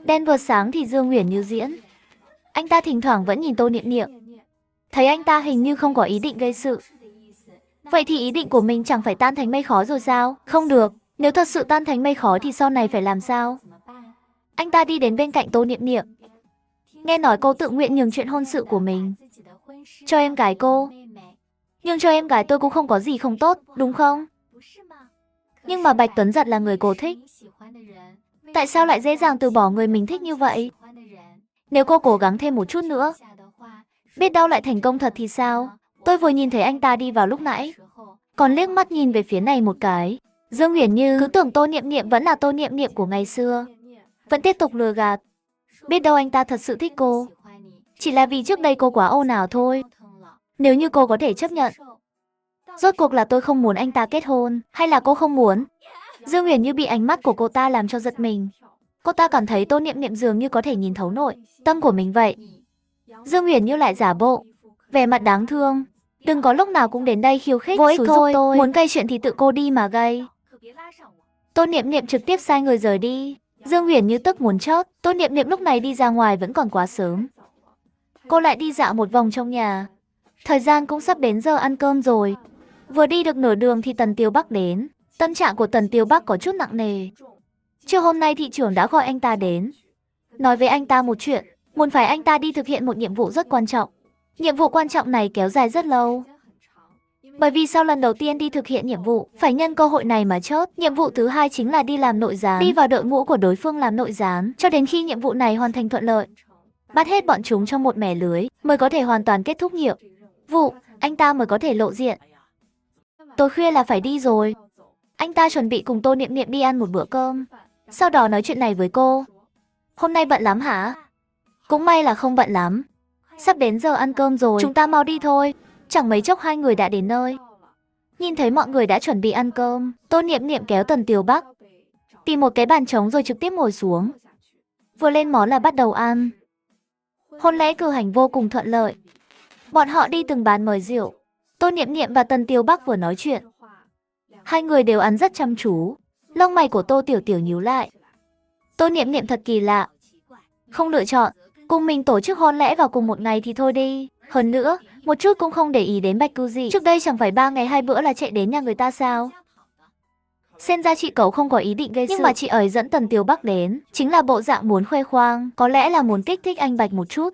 Đen vượt sáng thì Dương Uyển Như diễn. Anh ta thỉnh thoảng vẫn nhìn Tô Niệm Niệm. Thấy anh ta hình như không có ý định gây sự. Vậy thì ý định của mình chẳng phải tan thành mây khói rồi sao? Không được, nếu thật sự tan thành mây khói thì sau này phải làm sao? Anh ta đi đến bên cạnh Tô Niệm Niệm. Nghe nói cô tự nguyện nhường chuyện hôn sự của mình cho em gái cô. Nhưng cho em gái tôi cũng không có gì không tốt, đúng không? Nhưng mà Bạch Tuấn Giật là người cô thích. Tại sao lại dễ dàng từ bỏ người mình thích như vậy? Nếu cô cố gắng thêm một chút nữa, biết đâu lại thành công thật thì sao? Tôi vừa nhìn thấy anh ta đi vào lúc nãy, còn liếc mắt nhìn về phía này một cái. Dương Uyển Như cứ tưởng Tô Niệm Niệm vẫn là Tô Niệm Niệm của ngày xưa, vẫn tiếp tục lừa gạt. Biết đâu anh ta thật sự thích cô, chỉ là vì trước đây cô quá ồn ào thôi. Nếu như cô có thể chấp nhận, rốt cuộc là tôi không muốn anh ta kết hôn, hay là cô không muốn? Dương Uyển Như bị ánh mắt của cô ta làm cho giật mình. Cô ta cảm thấy Tô Niệm Niệm dường như có thể nhìn thấu nội tâm của mình vậy. Dương Uyển Như lại giả bộ vẻ mặt đáng thương. Đừng có lúc nào cũng đến đây khiêu khích, vô ích thôi. Muốn gây chuyện thì tự cô đi mà gây. Tô Niệm Niệm trực tiếp sai người rời đi. Dương Uyển Như tức muốn chót. Tô Niệm Niệm lúc này đi ra ngoài vẫn còn quá sớm. Cô lại đi dạo một vòng trong nhà. Thời gian cũng sắp đến giờ ăn cơm rồi. Vừa đi được nửa đường thì Tần Tiêu Bắc đến. Tâm trạng của Tần Tiêu Bắc có chút nặng nề. Trưa hôm nay thị trưởng đã gọi anh ta đến, nói với anh ta một chuyện, muốn phải anh ta đi thực hiện một nhiệm vụ rất quan trọng. Nhiệm vụ quan trọng này kéo dài rất lâu. Bởi vì sau lần đầu tiên đi thực hiện nhiệm vụ, phải nhân cơ hội này mà chốt. Nhiệm vụ thứ hai chính là đi làm nội gián, đi vào đội ngũ của đối phương làm nội gián, cho đến khi nhiệm vụ này hoàn thành thuận lợi, bắt hết bọn chúng trong một mẻ lưới, mới có thể hoàn toàn kết thúc nhiệm vụ, anh ta mới có thể lộ diện. Tối khuya là phải đi rồi. Anh ta chuẩn bị cùng Tô Niệm Niệm đi ăn một bữa cơm, sau đó nói chuyện này với cô. Hôm nay bận lắm hả? Cũng may là không bận lắm. Sắp đến giờ ăn cơm rồi, chúng ta mau đi thôi. Chẳng mấy chốc hai người đã đến nơi. Nhìn thấy mọi người đã chuẩn bị ăn cơm, Tô Niệm Niệm kéo Tần Tiêu Bắc, tìm một cái bàn trống rồi trực tiếp ngồi xuống. Vừa lên món là bắt đầu ăn. Hôn lễ cử hành vô cùng thuận lợi. Bọn họ đi từng bàn mời rượu. Tô Niệm Niệm và Tần Tiêu Bắc vừa nói chuyện. Hai người đều ăn rất chăm chú. Lông mày của Tô Tiểu Tiểu nhíu lại. Tô Niệm Niệm thật kỳ lạ. Không lựa chọn cùng mình tổ chức hôn lễ vào cùng một ngày thì thôi đi. Hơn nữa, một chút cũng không để ý đến Bạch Cư Dị. Trước đây chẳng phải 3 ngày 2 bữa là chạy đến nhà người ta sao? Xem ra chị cậu không có ý định gây sự. Nhưng mà chị ấy dẫn Tần Tiêu Bắc đến, chính là bộ dạng muốn khoe khoang. Có lẽ là muốn kích thích anh Bạch một chút.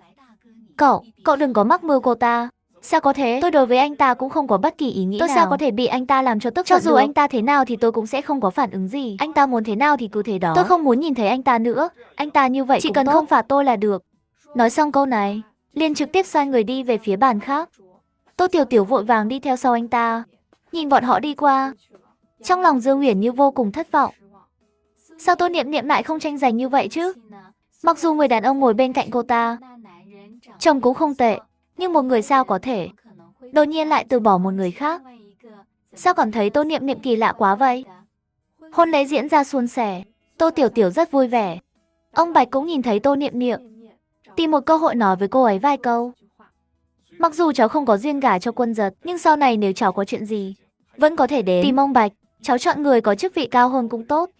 Cậu đừng có mắc mưu cô ta. Sao có thế? Tôi đối với anh ta cũng không có bất kỳ ý nghĩ nào. Tôi sao có thể bị anh ta làm cho tức giận được? Cho dù anh ta thế nào thì tôi cũng sẽ không có phản ứng gì. Anh ta muốn thế nào thì cứ thế đó. Tôi không muốn nhìn thấy anh ta nữa. Anh ta như vậy chỉ cần không phạt tôi là được. Nói xong câu này, liền trực tiếp xoay người đi về phía bàn khác. Tô Tiểu Tiểu vội vàng đi theo sau anh ta. Nhìn bọn họ đi qua, trong lòng Dương Uyển Như vô cùng thất vọng. Sao Tô Niệm Niệm lại không tranh giành như vậy chứ? Mặc dù người đàn ông ngồi bên cạnh cô ta trông cũng không tệ, nhưng một người sao có thể đột nhiên lại từ bỏ một người khác? Sao cảm thấy Tô Niệm Niệm kỳ lạ quá vậy? Hôn lễ diễn ra suôn sẻ, Tô Tiểu Tiểu rất vui vẻ. Ông Bạch cũng nhìn thấy Tô Niệm Niệm, tìm một cơ hội nói với cô ấy vài câu. Mặc dù cháu không có duyên gả cho Quân Giật, nhưng sau này nếu cháu có chuyện gì, vẫn có thể đến tìm ông Bạch. Cháu chọn người có chức vị cao hơn cũng tốt.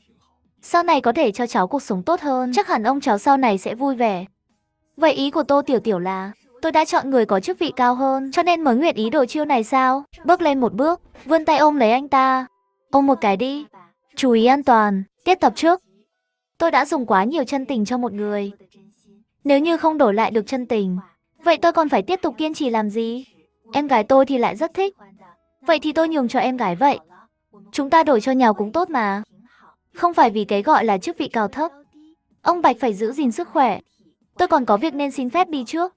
Sau này có thể cho cháu cuộc sống tốt hơn, chắc hẳn ông cháu sau này sẽ vui vẻ. Vậy ý của Tô Tiểu Tiểu là tôi đã chọn người có chức vị cao hơn, cho nên mới nguyện ý đổi chiêu này sao? Bước lên một bước, vươn tay ôm lấy anh ta. Ôm một cái đi. Chú ý an toàn, tiếp tập trước. Tôi đã dùng quá nhiều chân tình cho một người. Nếu như không đổi lại được chân tình, vậy tôi còn phải tiếp tục kiên trì làm gì? Em gái tôi thì lại rất thích. Vậy thì tôi nhường cho em gái vậy. Chúng ta đổi cho nhau cũng tốt mà. Không phải vì cái gọi là chức vị cao thấp. Ông Bạch phải giữ gìn sức khỏe. Tôi còn có việc nên xin phép đi trước.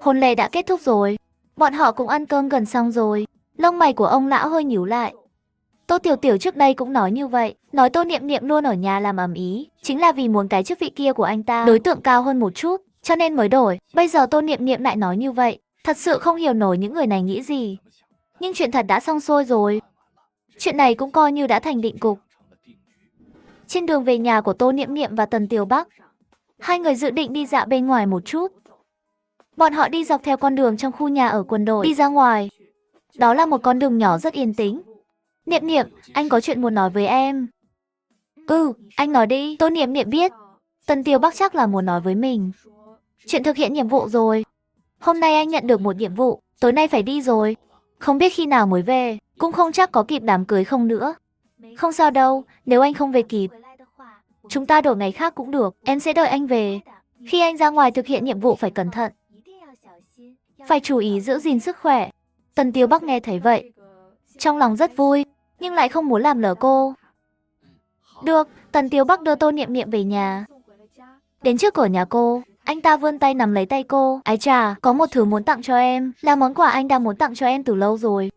Hôn lễ đã kết thúc rồi. Bọn họ cũng ăn cơm gần xong rồi. Lông mày của ông lão hơi nhíu lại. Tô Tiểu Tiểu trước đây cũng nói như vậy. Nói Tô Niệm Niệm luôn ở nhà làm ầm ĩ, chính là vì muốn cái chức vị kia của anh ta đối tượng cao hơn một chút, cho nên mới đổi. Bây giờ Tô Niệm Niệm lại nói như vậy. Thật sự không hiểu nổi những người này nghĩ gì. Nhưng chuyện thật đã xong xuôi rồi. Chuyện này cũng coi như đã thành định cục. Trên đường về nhà của Tô Niệm Niệm và Tần Tiêu Bắc, hai người dự định đi dạo bên ngoài một chút. Bọn họ đi dọc theo con đường trong khu nhà ở quân đội đi ra ngoài. Đó là một con đường nhỏ rất yên tĩnh. Niệm Niệm, anh có chuyện muốn nói với em. Anh nói đi. Tô Niệm Niệm biết Tần Tiêu Bắc chắc là muốn nói với mình chuyện thực hiện nhiệm vụ rồi. Hôm nay anh nhận được một nhiệm vụ, tối nay phải đi rồi. Không biết khi nào mới về, cũng không chắc có kịp đám cưới không nữa. Không sao đâu, nếu anh không về kịp, chúng ta đổi ngày khác cũng được, em sẽ đợi anh về. Khi anh ra ngoài thực hiện nhiệm vụ phải cẩn thận, phải chú ý giữ gìn sức khỏe. Tần Tiêu Bắc nghe thấy vậy, trong lòng rất vui, nhưng lại không muốn làm lỡ cô. Được, Tần Tiêu Bắc đưa Tô Niệm Niệm về nhà. Đến trước cửa nhà cô, anh ta vươn tay nắm lấy tay cô. Ái chà, có một thứ muốn tặng cho em, là món quà anh đang muốn tặng cho em từ lâu rồi.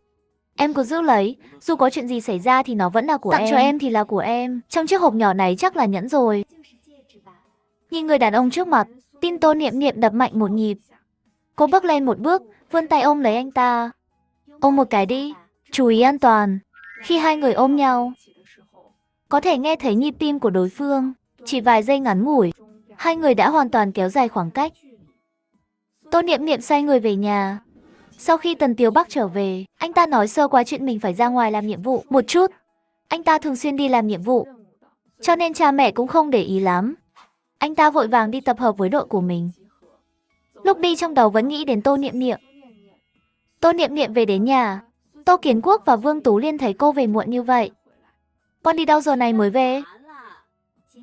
Em cứ giữ lấy, dù có chuyện gì xảy ra thì nó vẫn là của em. Tặng cho em thì là của em. Trong chiếc hộp nhỏ này chắc là nhẫn rồi. Nhìn người đàn ông trước mặt, tim Tô Niệm Niệm đập mạnh một nhịp. Cô bước lên một bước, vươn tay ôm lấy anh ta. Ôm một cái đi, chú ý an toàn. Khi hai người ôm nhau, có thể nghe thấy nhịp tim của đối phương. Chỉ vài giây ngắn ngủi, hai người đã hoàn toàn kéo dài khoảng cách. Tô Niệm Niệm xoay người về nhà. Sau khi Tần Tiêu Bắc trở về, anh ta nói sơ qua chuyện mình phải ra ngoài làm nhiệm vụ một chút. Anh ta thường xuyên đi làm nhiệm vụ, cho nên cha mẹ cũng không để ý lắm. Anh ta vội vàng đi tập hợp với đội của mình. Lúc đi trong đầu vẫn nghĩ đến Tô Niệm Niệm. Tô Niệm Niệm về đến nhà, Tô Kiến Quốc và Vương Tú Liên thấy cô về muộn như vậy. Con đi đâu giờ này mới về?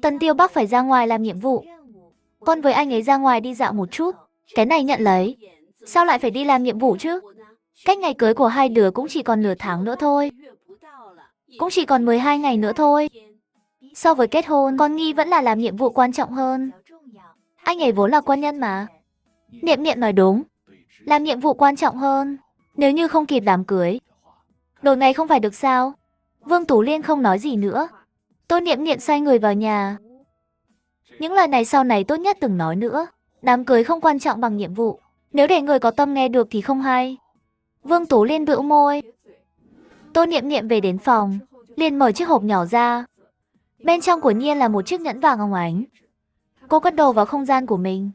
Tần Tiêu Bắc phải ra ngoài làm nhiệm vụ. Con với anh ấy ra ngoài đi dạo một chút. Cái này nhận lấy. Sao lại phải đi làm nhiệm vụ chứ? Cách ngày cưới của hai đứa cũng chỉ còn nửa tháng nữa thôi. Cũng chỉ còn 12 ngày nữa thôi. So với kết hôn, con nghĩ vẫn là làm nhiệm vụ quan trọng hơn. Anh ấy vốn là quân nhân mà. Niệm Niệm nói đúng. Làm nhiệm vụ quan trọng hơn. Nếu như không kịp đám cưới, đổi ngày không phải được sao? Vương Tú Liên không nói gì nữa. Tô Niệm Niệm xoay người vào nhà. Những lời này sau này tốt nhất đừng nói nữa. Đám cưới không quan trọng bằng nhiệm vụ. Nếu để người có tâm nghe được thì không hay. Vương Tú Liên bĩu môi. Tô Niệm Niệm về đến phòng, liền mở chiếc hộp nhỏ ra. Bên trong của nhiên là một chiếc nhẫn vàng óng ánh. Cô cất đồ vào không gian của mình.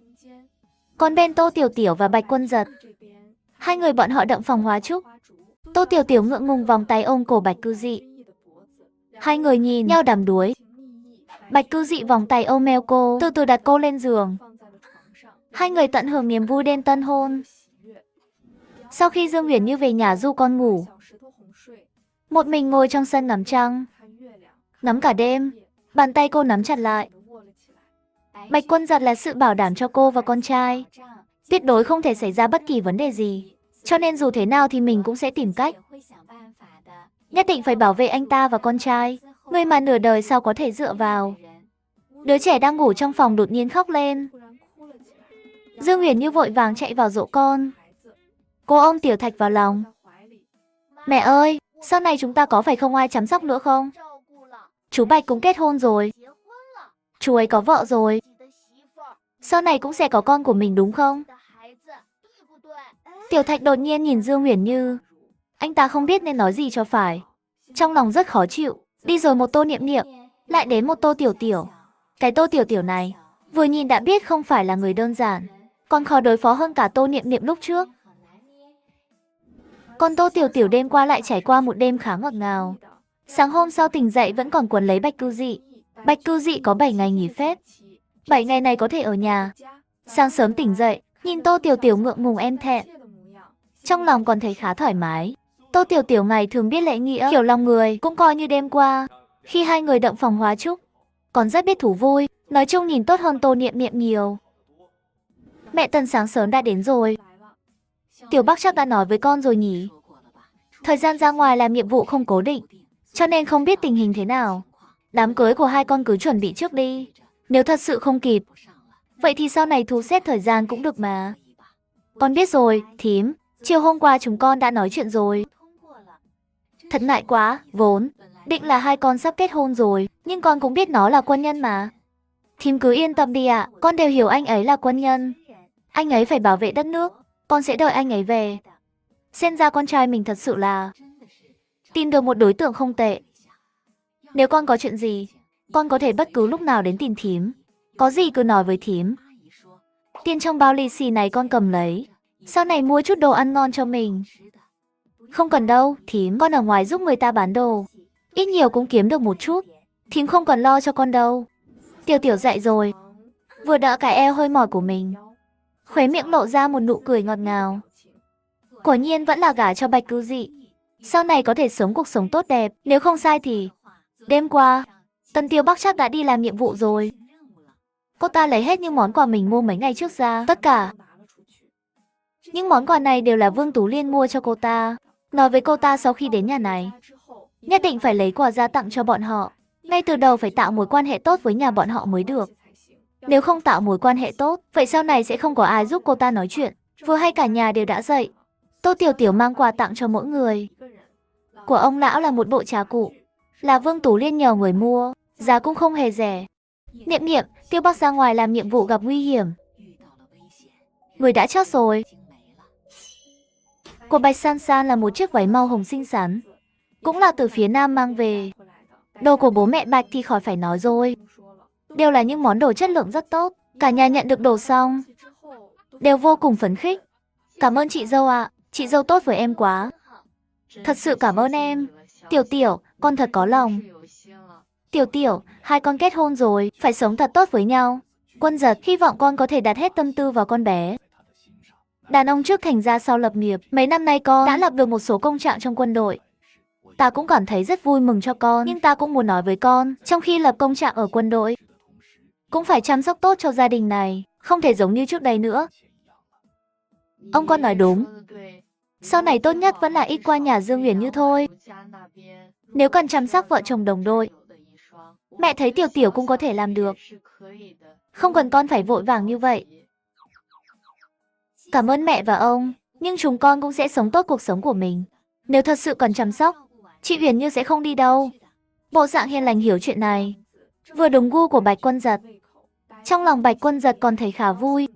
Còn bên Tô Tiểu Tiểu và Bạch Quân Giật, hai người bọn họ đậm phòng hóa trúc. Tô Tiểu Tiểu ngượng ngùng vòng tay ôm cổ Bạch Cư Dị. Hai người nhìn nhau đắm đuối. Bạch Cư Dị vòng tay ôm eo cô, từ từ đặt cô lên giường. Hai người tận hưởng niềm vui đêm tân hôn. Sau khi Dương Huyền Như về nhà du con ngủ, một mình ngồi trong sân ngắm trăng, ngắm cả đêm, bàn tay cô nắm chặt lại. Bạch Quân Giật là sự bảo đảm cho cô và con trai. Tuyệt đối không thể xảy ra bất kỳ vấn đề gì. Cho nên dù thế nào thì mình cũng sẽ tìm cách. Nhất định phải bảo vệ anh ta và con trai. Người mà nửa đời sau có thể dựa vào. Đứa trẻ đang ngủ trong phòng đột nhiên khóc lên. Dương Huyền Như vội vàng chạy vào dỗ con. Cô ôm Tiểu Thạch vào lòng. Mẹ ơi, sau này chúng ta có phải không ai chăm sóc nữa không? Chú Bạch cũng kết hôn rồi. Chú ấy có vợ rồi. Sau này cũng sẽ có con của mình đúng không? Tiểu Thạch đột nhiên nhìn Dương Huyền Như. Anh ta không biết nên nói gì cho phải. Trong lòng rất khó chịu. Đi rồi một Tô Niệm Niệm, lại đến một Tô Tiểu Tiểu. Cái Tô Tiểu Tiểu này, vừa nhìn đã biết không phải là người đơn giản. Còn khó đối phó hơn cả Tô Niệm Niệm lúc trước. Còn Tô Tiểu Tiểu đêm qua lại trải qua một đêm khá ngọt ngào. Sáng hôm sau tỉnh dậy vẫn còn quấn lấy Bạch Cư Dị. Bạch Cư Dị có 7 ngày nghỉ phép. 7 ngày này có thể ở nhà. Sáng sớm tỉnh dậy, nhìn Tô Tiểu Tiểu ngượng ngùng em thẹn. Trong lòng còn thấy khá thoải mái. Tô Tiểu Tiểu ngày thường biết lễ nghĩa, hiểu lòng người, cũng coi như đêm qua. Khi hai người đậm phòng hóa trúc, còn rất biết thú vui. Nói chung nhìn tốt hơn Tô Niệm Niệm nhiều. Mẹ Tần sáng sớm đã đến rồi. Tiểu Bắc chắc đã nói với con rồi nhỉ? Thời gian ra ngoài làm nhiệm vụ không cố định, cho nên không biết tình hình thế nào. Đám cưới của hai con cứ chuẩn bị trước đi. Nếu thật sự không kịp, vậy thì sau này thu xếp thời gian cũng được mà. Con biết rồi, thím. Chiều hôm qua chúng con đã nói chuyện rồi. Thật ngại quá, vốn định là hai con sắp kết hôn rồi, nhưng con cũng biết nó là quân nhân mà. Thím cứ yên tâm đi ạ, con đều hiểu anh ấy là quân nhân. Anh ấy phải bảo vệ đất nước, con sẽ đợi anh ấy về. Xem ra con trai mình thật sự là tìm được một đối tượng không tệ. Nếu con có chuyện gì, con có thể bất cứ lúc nào đến tìm thím. Có gì cứ nói với thím. Tiền trong bao lì xì này con cầm lấy. Sau này mua chút đồ ăn ngon cho mình. Không cần đâu, thím, con ở ngoài giúp người ta bán đồ. Ít nhiều cũng kiếm được một chút. Thím không cần lo cho con đâu. Tiểu Tiểu dậy rồi. vừa đỡ cái eo hơi mỏi của mình. Khóe miệng lộ ra một nụ cười ngọt ngào. Quả nhiên vẫn là gả cho Bạch Cư Dị. Sau này có thể sống cuộc sống tốt đẹp, nếu không sai thì... Đêm qua, Tần Tiêu Bắc chắc đã đi làm nhiệm vụ rồi. Cô ta lấy hết những món quà mình mua mấy ngày trước ra, tất cả. Những món quà này đều là Vương Tú Liên mua cho cô ta. Nói với cô ta sau khi đến nhà này, nhất định phải lấy quà ra tặng cho bọn họ. Ngay từ đầu phải tạo mối quan hệ tốt với nhà bọn họ mới được. Nếu không tạo mối quan hệ tốt, vậy sau này sẽ không có ai giúp cô ta nói chuyện. Vừa hay cả nhà đều đã dậy. Tô Tiểu Tiểu mang quà tặng cho mỗi người. Của ông lão là một bộ trà cụ, là Vương Tú Liên nhờ người mua, giá cũng không hề rẻ. Niệm Niệm, Tiêu Bắc ra ngoài làm nhiệm vụ gặp nguy hiểm. Người đã chết rồi. Của Bạch San San là một chiếc váy màu hồng xinh xắn, cũng là từ phía Nam mang về. Đồ của bố mẹ Bạch thì khỏi phải nói rồi. Đều là những món đồ chất lượng rất tốt. Cả nhà nhận được đồ xong đều vô cùng phấn khích. Cảm ơn chị dâu ạ, chị dâu tốt với em quá. Thật sự cảm ơn em. Tiểu Tiểu, con thật có lòng. Tiểu Tiểu, hai con kết hôn rồi, phải sống thật tốt với nhau. Quân Giật, hy vọng con có thể đặt hết tâm tư vào con bé. Đàn ông trước thành ra sau lập nghiệp, mấy năm nay con đã lập được một số công trạng trong quân đội. Ta cũng cảm thấy rất vui mừng cho con, nhưng ta cũng muốn nói với con, trong khi lập công trạng ở quân đội, cũng phải chăm sóc tốt cho gia đình này, không thể giống như trước đây nữa. Ông con nói đúng. Sau này tốt nhất vẫn là ít qua nhà Dương Huyền Như thôi. Nếu cần chăm sóc vợ chồng đồng đội, mẹ thấy Tiểu Tiểu cũng có thể làm được. Không cần con phải vội vàng như vậy. Cảm ơn mẹ và ông, nhưng chúng con cũng sẽ sống tốt cuộc sống của mình. Nếu thật sự cần chăm sóc, chị Huyền Như sẽ không đi đâu. Bộ dạng hiền lành hiểu chuyện này, vừa đúng gu của Bạch Quân Giật. Trong lòng Bạch Quân Giật còn thấy khá vui.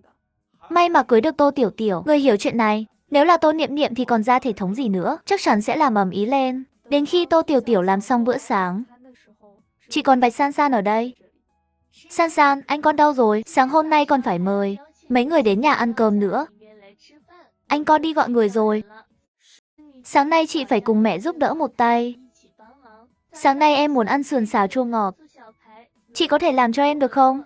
May mà cưới được Tô Tiểu Tiểu, người hiểu chuyện này. Nếu là Tô Niệm Niệm thì còn ra thể thống gì nữa, chắc chắn sẽ làm ầm ý lên. Đến khi Tô Tiểu Tiểu làm xong bữa sáng, chỉ còn Bạch San San ở đây. San San, anh con đâu rồi? Sáng hôm nay con phải mời mấy người đến nhà ăn cơm nữa. Anh con đi gọi người rồi. Sáng nay chị phải cùng mẹ giúp đỡ một tay. Sáng nay em muốn ăn sườn xào chua ngọt. Chị có thể làm cho em được không?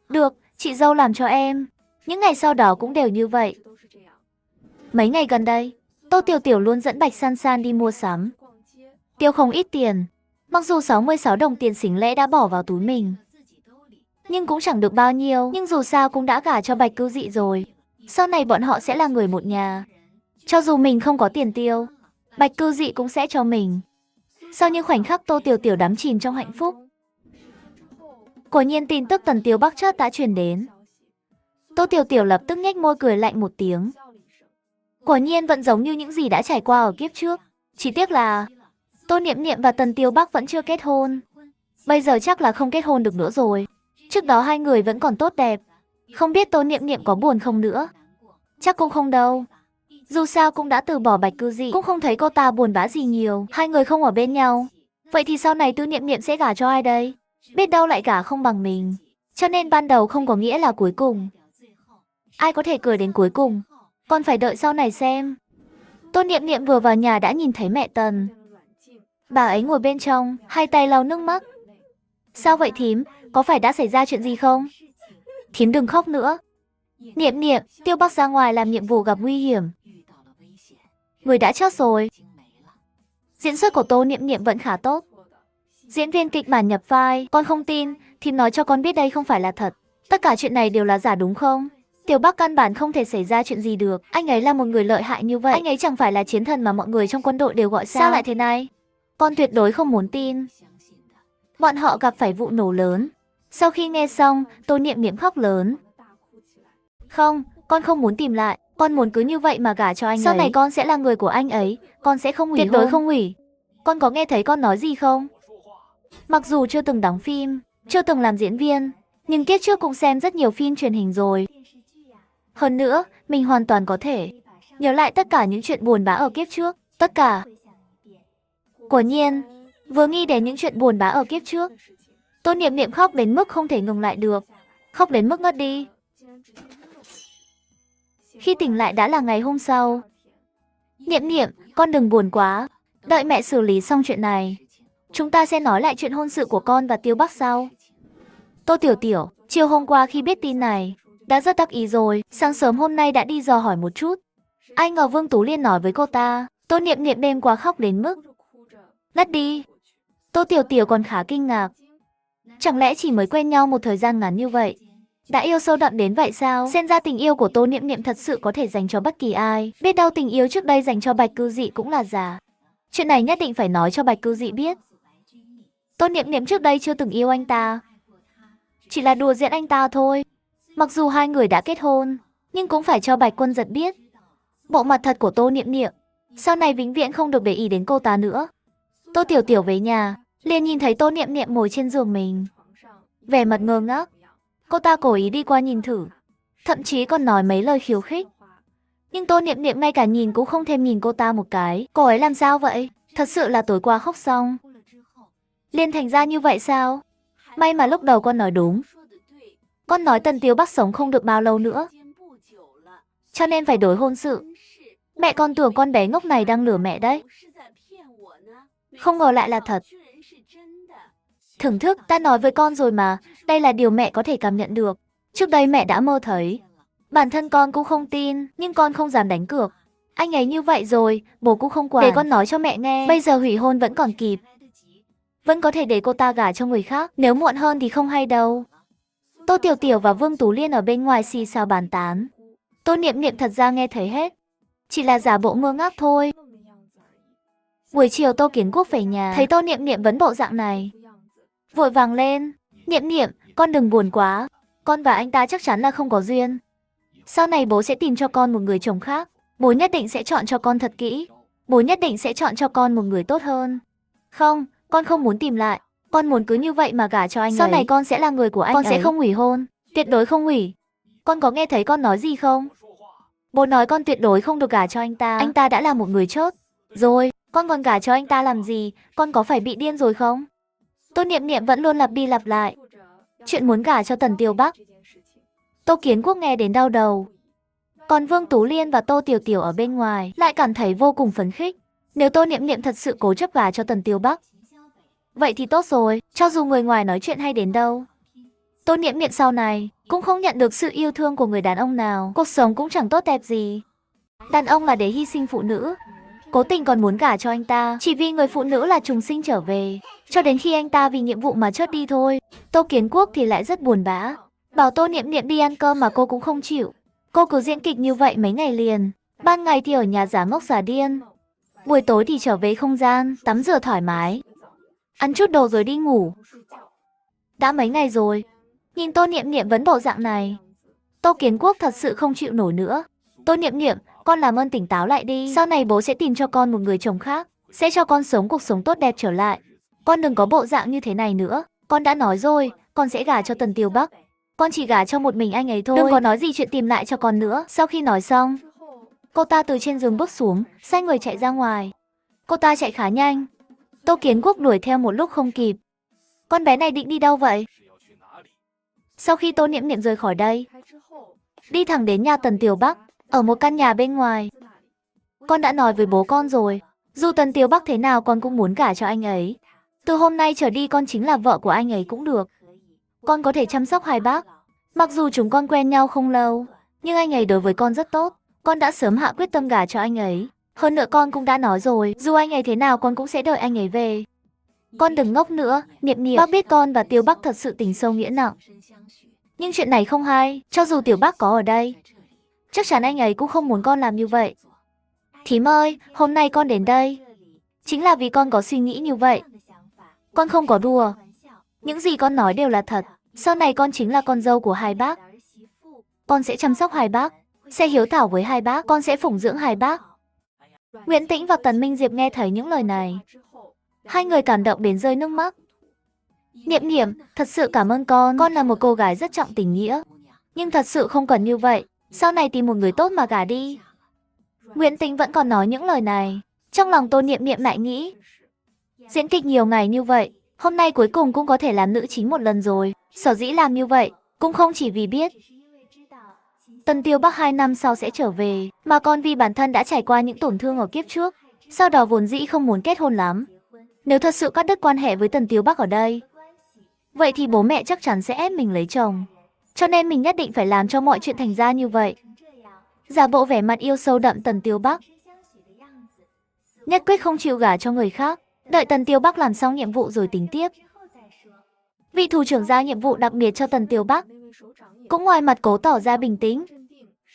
Được, chị dâu làm cho em. Những ngày sau đó cũng đều như vậy. Mấy ngày gần đây, Tô Tiểu Tiểu luôn dẫn Bạch San San đi mua sắm. Tiêu không ít tiền. Mặc dù 66 đồng tiền xính lễ đã bỏ vào túi mình, nhưng cũng chẳng được bao nhiêu. Nhưng dù sao cũng đã gả cho Bạch Cư Dị rồi. Sau này bọn họ sẽ là người một nhà. Cho dù mình không có tiền tiêu, Bạch Cư Dị cũng sẽ cho mình. Sau những khoảnh khắc Tô Tiểu Tiểu đắm chìm trong hạnh phúc, quả nhiên tin tức Tần Tiêu Bắc chợt đã truyền đến. Tô Tiểu Tiểu lập tức nhếch môi cười lạnh một tiếng. Quả nhiên vẫn giống như những gì đã trải qua ở kiếp trước. Chỉ tiếc là Tô Niệm Niệm và Tần Tiêu Bắc vẫn chưa kết hôn. Bây giờ chắc là không kết hôn được nữa rồi. Trước đó hai người vẫn còn tốt đẹp. Không biết Tô Niệm Niệm có buồn không nữa. Chắc cũng không đâu. Dù sao cũng đã từ bỏ Bạch Cư Dị, cũng không thấy cô ta buồn bã gì nhiều. Hai người không ở bên nhau. Vậy thì sau này Tư Niệm Niệm sẽ gả cho ai đây? Biết đâu lại gả không bằng mình. Cho nên ban đầu không có nghĩa là cuối cùng. Ai có thể cười đến cuối cùng, còn phải đợi sau này xem. Tô Niệm Niệm vừa vào nhà đã nhìn thấy mẹ Tần. Bà ấy ngồi bên trong, hai tay lau nước mắt. Sao vậy thím, có phải đã xảy ra chuyện gì không? Thím đừng khóc nữa. Niệm Niệm, Tiêu Bắc ra ngoài làm nhiệm vụ gặp nguy hiểm. Người đã chết rồi. Diễn xuất của Tô Niệm Niệm vẫn khá tốt. Diễn viên kịch bản nhập vai, con không tin, thím nói cho con biết đây không phải là thật. Tất cả chuyện này đều là giả đúng không? Tiểu Bắc căn bản không thể xảy ra chuyện gì được. Anh ấy là một người lợi hại như vậy. Anh ấy chẳng phải là chiến thần mà mọi người trong quân đội đều gọi sao lại thế này? Con tuyệt đối không muốn tin. Bọn họ gặp phải vụ nổ lớn. Sau khi nghe xong, Tô Niệm Niệm khóc lớn. Không, con không muốn tìm lại. Con muốn cứ như vậy mà gả cho anh ấy. Sau này con sẽ là người của anh ấy. Con sẽ không hủy hôn. Tuyệt đối không hủy. Con có nghe thấy con nói gì không? Mặc dù chưa từng đóng phim, chưa từng làm diễn viên, nhưng kiếp trước cũng xem rất nhiều phim truyền hình rồi. Hơn nữa, mình hoàn toàn có thể nhớ lại tất cả những chuyện buồn bã ở kiếp trước. Tất cả. Quả nhiên, vừa nghĩ đến những chuyện buồn bã ở kiếp trước, Tô Niệm Niệm khóc đến mức không thể ngừng lại được. Khóc đến mức ngất đi. Khi tỉnh lại đã là ngày hôm sau. Niệm Niệm, con đừng buồn quá. Đợi mẹ xử lý xong chuyện này, chúng ta sẽ nói lại chuyện hôn sự của con và Tiêu Bắc sau. Tô Tiểu Tiểu, Chiều hôm qua khi biết tin này, đã rất đắc ý rồi, sáng sớm hôm nay đã đi dò hỏi một chút. Ai ngờ Vương Tú Liên nói với cô ta, Tô Niệm Niệm đêm qua khóc đến mức ngất đi. Tô Tiểu Tiểu còn khá kinh ngạc. Chẳng lẽ chỉ mới quen nhau một thời gian ngắn như vậy, đã yêu sâu đậm đến vậy sao? Xem ra tình yêu của Tô Niệm Niệm thật sự có thể dành cho bất kỳ ai. Biết đâu tình yêu trước đây dành cho Bạch Cư Dị cũng là giả. Chuyện này nhất định phải nói cho Bạch Cư Dị biết. Tô Niệm Niệm trước đây chưa từng yêu anh ta, chỉ là đùa giỡn anh ta thôi. Mặc dù hai người đã kết hôn, nhưng cũng phải cho Bạch Quân Giật biết bộ mặt thật của Tô Niệm Niệm. Sau này vĩnh viễn không được để ý đến cô ta nữa. Tô Tiểu Tiểu về nhà, liền nhìn thấy Tô Niệm Niệm ngồi trên giường mình, vẻ mặt ngơ ngác. Cô ta cố ý đi qua nhìn thử, thậm chí còn nói mấy lời khiêu khích. Nhưng Tô Niệm Niệm ngay cả nhìn cũng không thèm nhìn cô ta một cái. Cô ấy làm sao vậy? Thật sự là tối qua khóc xong liền thành ra như vậy sao? May mà lúc đầu con nói đúng. Con nói Tần Tiêu Bắc sống không được bao lâu nữa, cho nên phải đổi hôn sự. Mẹ con tưởng con bé ngốc này đang lừa mẹ đấy, không ngờ lại là thật. Thưởng thức, ta nói với con rồi mà, đây là điều mẹ có thể cảm nhận được. Trước đây mẹ đã mơ thấy. Bản thân con cũng không tin, nhưng con không dám đánh cược. Anh ấy như vậy rồi, bố cũng không quản. Để con nói cho mẹ nghe, bây giờ hủy hôn vẫn còn kịp. Vẫn có thể để cô ta gả cho người khác, nếu muộn hơn thì không hay đâu. Tô Tiểu Tiểu và Vương Tú Liên ở bên ngoài xì xào bàn tán. Tô Niệm Niệm thật ra nghe thấy hết, chỉ là giả bộ ngơ ngác thôi. Buổi chiều Tô Kiến Quốc về nhà, thấy Tô Niệm Niệm vẫn bộ dạng này, vội vàng lên. Niệm Niệm, con đừng buồn quá. Con và anh ta chắc chắn là không có duyên. Sau này bố sẽ tìm cho con một người chồng khác. Bố nhất định sẽ chọn cho con thật kỹ. Bố nhất định sẽ chọn cho con một người tốt hơn. Không, con không muốn tìm lại. Con muốn cứ như vậy mà gả cho anh ấy. Sau này con sẽ là người của anh ấy. Con sẽ không hủy hôn. Tuyệt đối không hủy. Con có nghe thấy con nói gì không? Bố nói con tuyệt đối không được gả cho anh ta. Anh ta đã là một người chốt rồi, con còn gả cho anh ta làm gì? Con có phải bị điên rồi không? Tô Niệm Niệm vẫn luôn lặp đi lặp lại chuyện muốn gả cho Tần Tiêu Bắc. Tô Kiến Quốc nghe đến đau đầu. Còn Vương Tú Liên và Tô Tiểu Tiểu ở bên ngoài lại cảm thấy vô cùng phấn khích. Nếu Tô Niệm Niệm thật sự cố chấp gả cho Tần Tiêu Bắc, vậy thì tốt rồi, cho dù người ngoài nói chuyện hay đến đâu, Tô Niệm Niệm sau này cũng không nhận được sự yêu thương của người đàn ông nào, cuộc sống cũng chẳng tốt đẹp gì. Đàn ông là để hy sinh phụ nữ, cố tình còn muốn gả cho anh ta, chỉ vì người phụ nữ là trùng sinh trở về, cho đến khi anh ta vì nhiệm vụ mà chớt đi thôi. Tô Kiến Quốc thì lại rất buồn bã, bảo Tô Niệm Niệm đi ăn cơm mà cô cũng không chịu. Cô cứ diễn kịch như vậy mấy ngày liền, ban ngày thì ở nhà giả ngốc giả điên, buổi tối thì trở về không gian, tắm rửa thoải mái, ăn chút đồ rồi đi ngủ. Đã mấy ngày rồi, nhìn Tô Niệm Niệm vẫn bộ dạng này, Tô Kiến Quốc thật sự không chịu nổi nữa. Tô Niệm Niệm, con làm ơn tỉnh táo lại đi. Sau này bố sẽ tìm cho con một người chồng khác, sẽ cho con sống cuộc sống tốt đẹp trở lại. Con đừng có bộ dạng như thế này nữa. Con đã nói rồi, con sẽ gả cho Tần Tiêu Bắc. Con chỉ gả cho một mình anh ấy thôi. Đừng có nói gì chuyện tìm lại cho con nữa. Sau khi nói xong, cô ta từ trên giường bước xuống, xoay người chạy ra ngoài. Cô ta chạy khá nhanh. Tô Kiến Quốc đuổi theo một lúc không kịp. Con bé này định đi đâu vậy? Sau khi Tô Niệm Niệm rời khỏi đây, đi thẳng đến nhà Tần Tiêu Bắc, ở một căn nhà bên ngoài. Con đã nói với bố con rồi, dù Tần Tiêu Bắc thế nào con cũng muốn gả cho anh ấy. Từ hôm nay trở đi con chính là vợ của anh ấy cũng được. Con có thể chăm sóc hai bác. Mặc dù chúng con quen nhau không lâu, nhưng anh ấy đối với con rất tốt. Con đã sớm hạ quyết tâm gả cho anh ấy. Hơn nữa con cũng đã nói rồi, dù anh ấy thế nào con cũng sẽ đợi anh ấy về. Con đừng ngốc nữa, Niệm Niệm. Bác biết con và Tiêu Bắc thật sự tình sâu nghĩa nặng. Nhưng chuyện này không hay, cho dù Tiểu Bắc có ở đây, chắc chắn anh ấy cũng không muốn con làm như vậy. Thím ơi, hôm nay con đến đây chính là vì con có suy nghĩ như vậy. Con không có đùa. Những gì con nói đều là thật. Sau này con chính là con dâu của hai bác. Con sẽ chăm sóc hai bác, sẽ hiếu thảo với hai bác, con sẽ phụng dưỡng hai bác. Nguyễn Tĩnh và Tần Minh Diệp nghe thấy những lời này, hai người cảm động đến rơi nước mắt. Niệm Niệm, thật sự cảm ơn con là một cô gái rất trọng tình nghĩa. Nhưng thật sự không cần như vậy, sau này tìm một người tốt mà gả đi. Nguyễn Tĩnh vẫn còn nói những lời này, trong lòng Tô Niệm Niệm lại nghĩ, diễn kịch nhiều ngày như vậy, hôm nay cuối cùng cũng có thể làm nữ chính một lần rồi. Sở dĩ làm như vậy, cũng không chỉ vì biết Tần Tiêu Bắc 2 năm sau sẽ trở về, mà còn vì bản thân đã trải qua những tổn thương ở kiếp trước, sau đó vốn dĩ không muốn kết hôn lắm. Nếu thật sự cắt đứt quan hệ với Tần Tiêu Bắc ở đây, vậy thì bố mẹ chắc chắn sẽ ép mình lấy chồng. Cho nên mình nhất định phải làm cho mọi chuyện thành ra như vậy. Giả bộ vẻ mặt yêu sâu đậm Tần Tiêu Bắc. Nhất quyết không chịu gả cho người khác. Đợi Tần Tiêu Bắc làm xong nhiệm vụ rồi tính tiếp. Vị thủ trưởng giao nhiệm vụ đặc biệt cho Tần Tiêu Bắc cũng ngoài mặt cố tỏ ra bình tĩnh.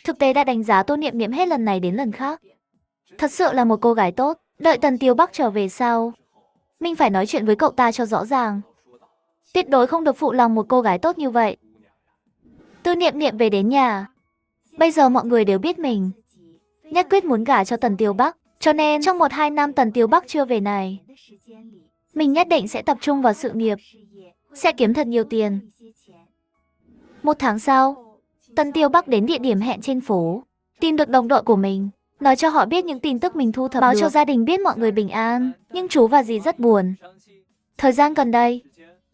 Thực tế đã đánh giá Tô Niệm Niệm hết lần này đến lần khác. Thật sự là một cô gái tốt. Đợi Tần Tiêu Bắc trở về sau, mình phải nói chuyện với cậu ta cho rõ ràng. Tuyệt đối không được phụ lòng một cô gái tốt như vậy. Tô Niệm Niệm về đến nhà. Bây giờ mọi người đều biết mình nhất quyết muốn gả cho Tần Tiêu Bắc. Cho nên trong 1-2 năm Tần Tiêu Bắc chưa về này, mình nhất định sẽ tập trung vào sự nghiệp, sẽ kiếm thật nhiều tiền. 1 tháng sau, Tần Tiêu Bắc đến địa điểm hẹn trên phố, tìm được đồng đội của mình, nói cho họ biết những tin tức mình thu thập, báo cho gia đình biết mọi người bình an. Nhưng chú và dì rất buồn. Thời gian gần đây,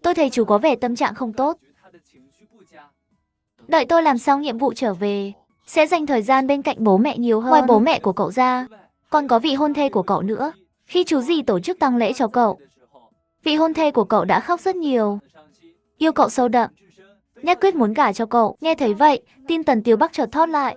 tôi thấy chú có vẻ tâm trạng không tốt. Đợi tôi làm xong nhiệm vụ trở về, sẽ dành thời gian bên cạnh bố mẹ nhiều hơn. Ngoài bố mẹ của cậu ra, còn có vị hôn thê của cậu nữa. Khi chú dì tổ chức tang lễ cho cậu, vị hôn thê của cậu đã khóc rất nhiều, yêu cậu sâu đậm, nhất quyết muốn gả cho cậu. Nghe thấy vậy, tim Tần Tiêu Bắc chợt thót lại.